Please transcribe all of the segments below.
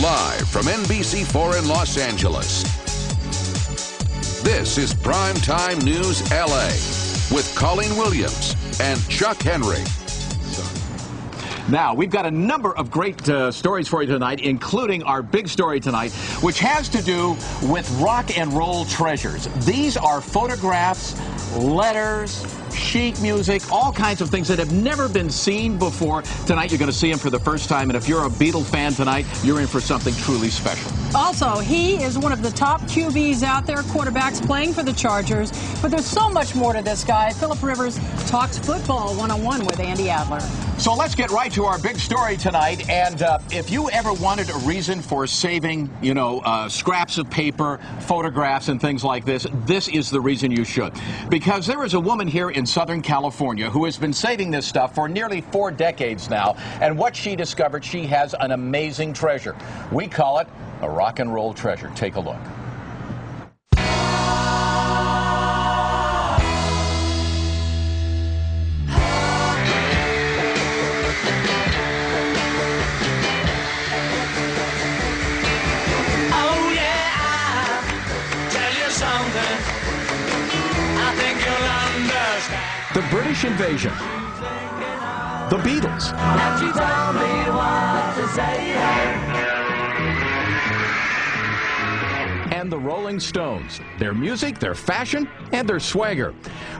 Live from NBC4 in Los Angeles, this is Primetime News LA with Colleen Williams and Chuck Henry. Now, we've got a number of great stories for you tonight, including our big story tonight, which has to do with rock and roll treasures. These are photographs, letters, sheet music, all kinds of things that have never been seen before. Tonight, you're going to see them for the first time, and if you're a Beatles fan tonight, you're in for something truly special. Also, he is one of the top QBs out there, quarterbacks playing for the Chargers, but there's so much more to this guy. Philip Rivers talks football one-on-one with Andy Adler. So let's get right to our big story tonight. And if you ever wanted a reason for saving, scraps of paper, photographs, and things like this, this is the reason you should. Because there is a woman here in Southern California who has been saving this stuff for nearly 4 decades now. And what she discovered, she has an amazing treasure. We call it a rock and roll treasure. Take a look. The British invasion, the Beatles, and the Rolling Stones, their music, their fashion, and their swagger.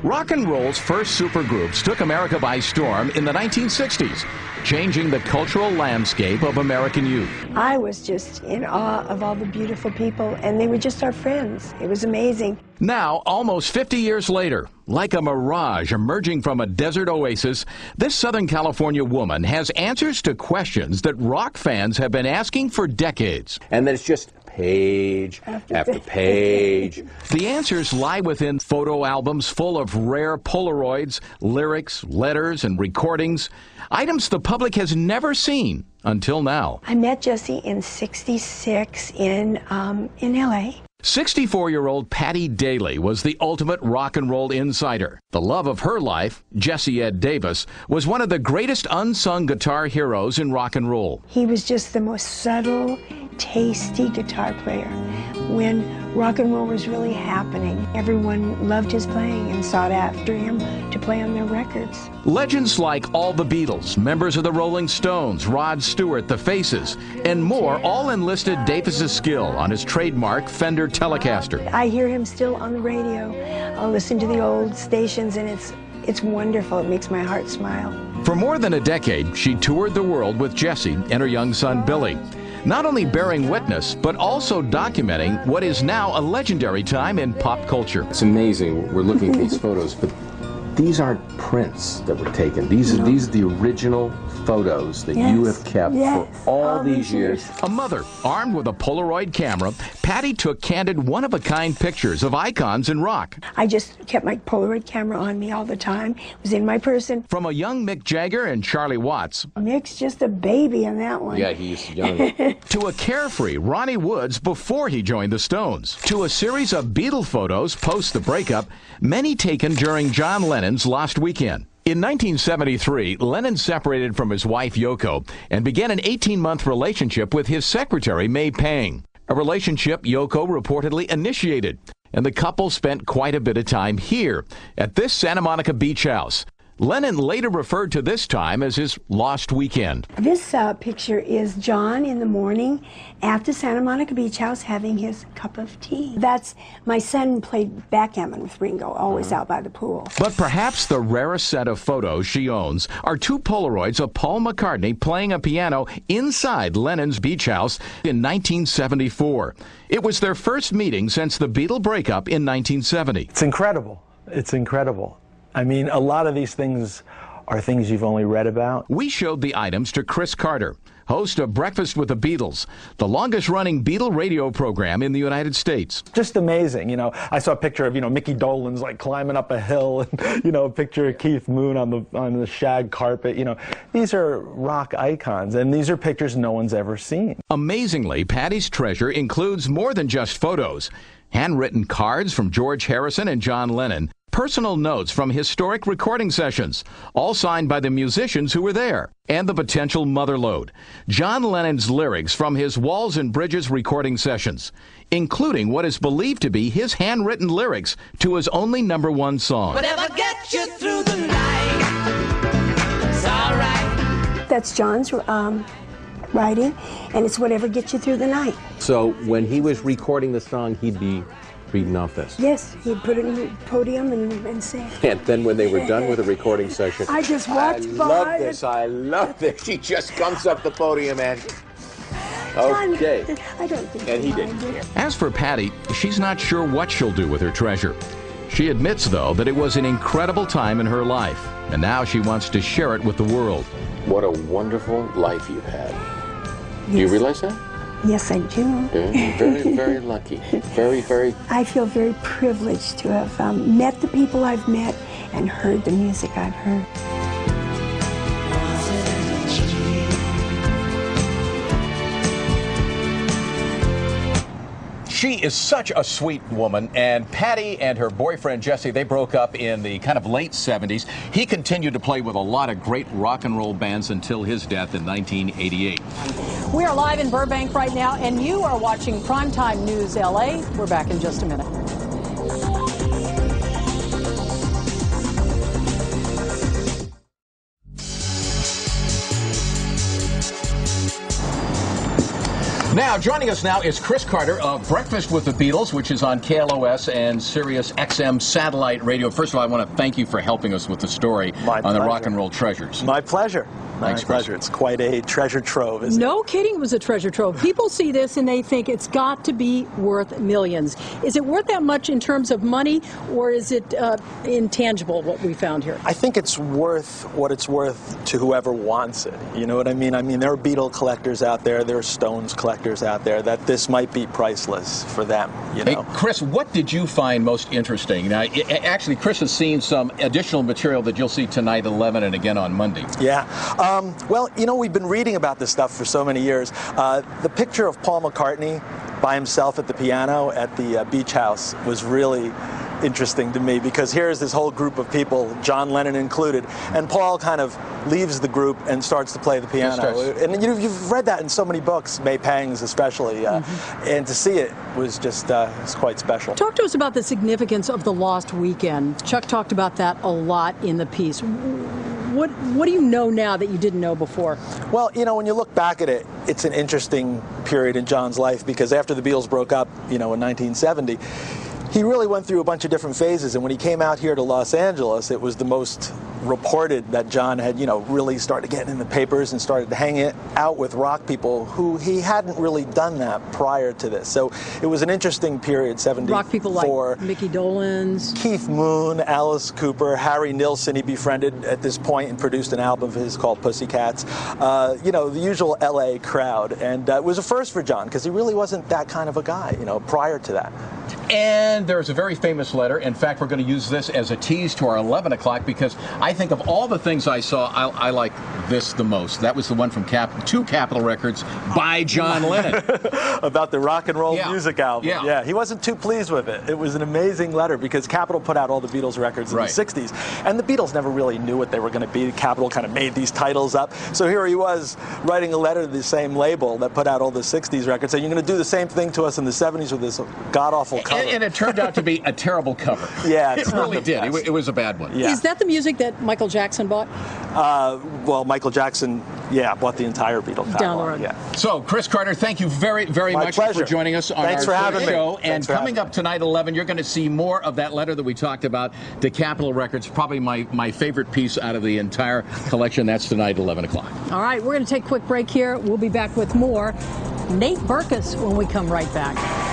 Rock and roll's first supergroups took America by storm in the 1960s, changing the cultural landscape of American youth. I was just in awe of all the beautiful people, and they were just our friends. It was amazing. Now, almost 50 years later, like a mirage emerging from a desert oasis, this Southern California woman has answers to questions that rock fans have been asking for decades. And then it's just page after page. The answers lie within photo albums full of rare Polaroids, lyrics, letters, and recordings, items the public has never seen until now. I met Jesse in '66 in L.A. 64-year-old Patty Daly was the ultimate rock and roll insider. The love of her life, Jesse Ed Davis, was one of the greatest unsung guitar heroes in rock and roll. He was just the most subtle, tasty guitar player. When rock and roll was really happening, everyone loved his playing and sought after him to play on their records. Legends like all the Beatles, members of the Rolling Stones, Rod Stewart, the Faces, and more all enlisted Davis's skill on his trademark Fender Telecaster. I hear him still on the radio. I'll listen to the old stations, and it's wonderful. It makes my heart smile. For more than a decade, she toured the world with Jesse and her young son Billy, not only bearing witness, but also documenting what is now a legendary time in pop culture. It's amazing. We're looking at these photos, but these aren't prints that were taken. These are the original photos that you have kept for all these years. A mother, armed with a Polaroid camera, Patty took candid one-of-a-kind pictures of icons in rock. I just kept my Polaroid camera on me all the time. It was in my person. From a young Mick Jagger and Charlie Watts. Mick's just a baby in that one. Yeah, he's young. To a carefree Ronnie Woods before he joined the Stones. To a series of Beatle photos post the breakup, many taken during John Lennon's Lost Weekend. In 1973, Lennon separated from his wife Yoko and began an 18-month relationship with his secretary May Pang, a relationship Yoko reportedly initiated, and the couple spent quite a bit of time here at this Santa Monica beach house. Lennon later referred to this time as his lost weekend. This picture is John in the morning at the Santa Monica Beach House having his cup of tea. That's my son played backgammon with Ringo, always out by the pool. But perhaps the rarest set of photos she owns are 2 Polaroids of Paul McCartney playing a piano inside Lennon's beach house in 1974. It was their first meeting since the Beatle breakup in 1970. It's incredible. It's incredible. I mean, a lot of these things are things you've only read about. We showed the items to Chris Carter, host of Breakfast with the Beatles, the longest-running Beatle radio program in the United States. Just amazing, I saw a picture of, Mickey Dolenz like climbing up a hill, and, a picture of Keith Moon on the shag carpet. These are rock icons, and these are pictures no one's ever seen. Amazingly, Patty's treasure includes more than just photos. Handwritten cards from George Harrison and John Lennon, personal notes from historic recording sessions, all signed by the musicians who were there, and the potential mother lode. John Lennon's lyrics from his Walls and Bridges recording sessions, including what is believed to be his handwritten lyrics to his only #1 song. Whatever gets you through the night, it's all right. That's John's writing, and it's whatever gets you through the night. So when he was recording the song, he'd be reading off this? Yes, he'd put it in the podium and sing. And then when they were done with the recording session, I just walked by. I love this. She just comes up the podium and... Okay. I don't think and he didn't care. As for Patty, she's not sure what she'll do with her treasure. She admits, though, that it was an incredible time in her life, and now she wants to share it with the world. What a wonderful life you've had. Yes. Do you realize that? Yes, I do. Very, very lucky. Very, very... I feel very privileged to have met the people I've met and heard the music I've heard. She is such a sweet woman, and Patty and her boyfriend Jesse, they broke up in the kind of late 70s. He continued to play with a lot of great rock and roll bands until his death in 1988. We are live in Burbank right now, and you are watching Primetime News LA. We're back in just a minute. Now, joining us now is Chris Carter of Breakfast with the Beatles, which is on KLOS and Sirius XM satellite radio. First of all, I want to thank you for helping us with the story on the rock and roll treasures. My pleasure. Thanks, My pleasure. It's quite a treasure trove, isn't it? No kidding, it was a treasure trove. People see this and they think it's got to be worth millions. Is it worth that much in terms of money, or is it intangible, what we found here? I think it's worth what it's worth to whoever wants it. You know what I mean? I mean, there are Beatle collectors out there, there are Stones collectors out there, that this might be priceless for them, you know? Hey, Chris, what did you find most interesting? Now, actually, Chris has seen some additional material that you'll see tonight at 11 and again on Monday. Yeah. Well, you know, we've been reading about this stuff for so many years. The picture of Paul McCartney by himself at the piano at the beach house was really interesting to me, because here's this whole group of people, John Lennon included, and Paul kind of leaves the group and starts to play the piano. And you've read that in so many books, May Pang's especially, and to see it was just it's quite special. Talk to us about the significance of the Lost Weekend. Chuck talked about that a lot in the piece. What do you know now that you didn't know before? Well, you know, when you look back at it, it's an interesting period in John's life, because after the Beatles broke up, you know, in 1970, he really went through a bunch of different phases, and when he came out here to Los Angeles, it was the most reported that John had, you know, really started getting in the papers and started hanging out with rock people who he hadn't really done that prior to this. So it was an interesting period, 74. Rock people like Mickey Dolenz, Keith Moon, Alice Cooper, Harry Nilsson he befriended at this point and produced an album of his called Pussycats. You know, the usual LA crowd. And it was a first for John, because he really wasn't that kind of a guy, you know, prior to that. And there's a very famous letter. In fact, we're going to use this as a tease to our 11 o'clock, because I think of all the things I saw, I like this the most. That was the one from Capitol Records by John Lennon. About the rock and roll music album. Yeah. He wasn't too pleased with it. It was an amazing letter, because Capitol put out all the Beatles records in the 60s. And the Beatles never really knew what they were going to be. Capitol kind of made these titles up. So here he was writing a letter to the same label that put out all the 60s records, saying, you're going to do the same thing to us in the 70s with this god-awful cover. And it turned out to be a terrible cover. Yeah, it really did. It was a bad one. Yeah. Is that the music that Michael Jackson bought? Well, Michael Jackson, bought the entire Beatles catalog. Down the road. Yeah. So, Chris Carter, thank you very, very much for joining us on our show. And coming up tonight at 11, you're going to see more of that letter that we talked about to Capitol Records. Probably my favorite piece out of the entire collection. That's tonight at 11 o'clock. All right, we're going to take a quick break here. We'll be back with more Nate Berkus when we come right back.